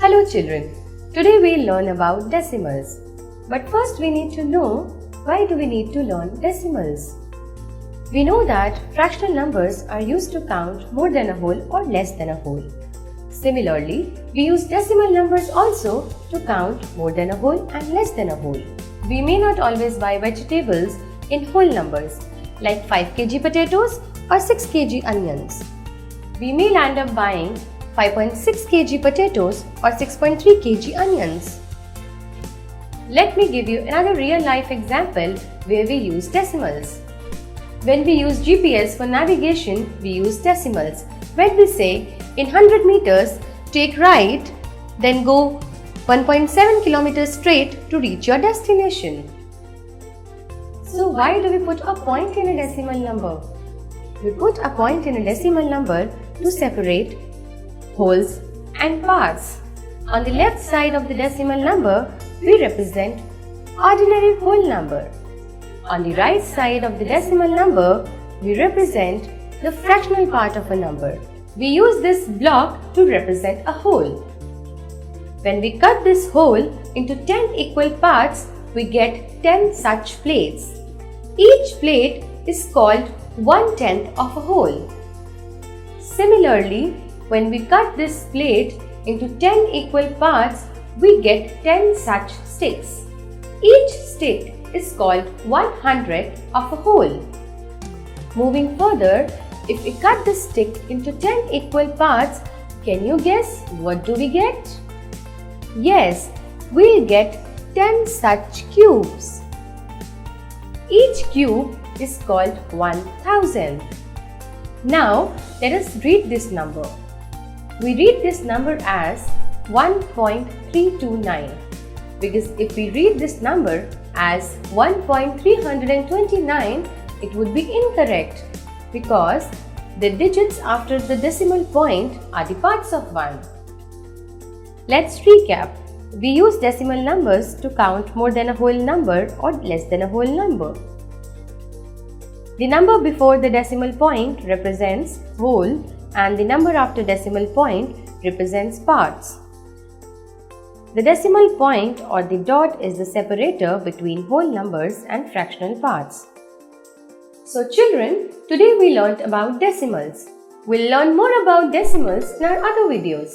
Hello children, today we'll learn about decimals. But first we need to know, why do we need to learn decimals? We know that fractional numbers are used to count more than a whole or less than a whole. Similarly, we use decimal numbers also to count more than a whole and less than a whole. We may not always buy vegetables in whole numbers like 5 kg potatoes or 6 kg onions. We may land up buying 5.6 kg potatoes or 6.3 kg onions. Let me give you another real-life example where we use decimals. When we use GPS for navigation, we use decimals. When we say, in 100 meters, take right, then go 1.7 kilometers straight to reach your destination. So why do we put a point in a decimal number? We put a point in a decimal number to separate wholes and parts. On the left side of the decimal number, we represent ordinary whole number. On the right side of the decimal number, we represent the fractional part of a number. We use this block to represent a whole. When we cut this whole into 10 equal parts, we get 10 such plates. Each plate is called 1/10 of a whole. Similarly, when we cut this plate into 10 equal parts, we get 10 such sticks. Each stick is called 1/100 of a whole. Moving further, if we cut the stick into 10 equal parts, can you guess what do we get? Yes, we'll get 10 such cubes. Each cube is called 1000. Now, let us read this number. We read this number as 1.329 because if we read this number as 1.329, it would be incorrect because the digits after the decimal point are the parts of 1. Let's recap. We use decimal numbers to count more than a whole number or less than a whole number. The number before the decimal point represents whole and the number after decimal point represents parts. The decimal point or the dot is the separator between whole numbers and fractional parts. So children, today we learnt about decimals. We'll learn more about decimals in our other videos.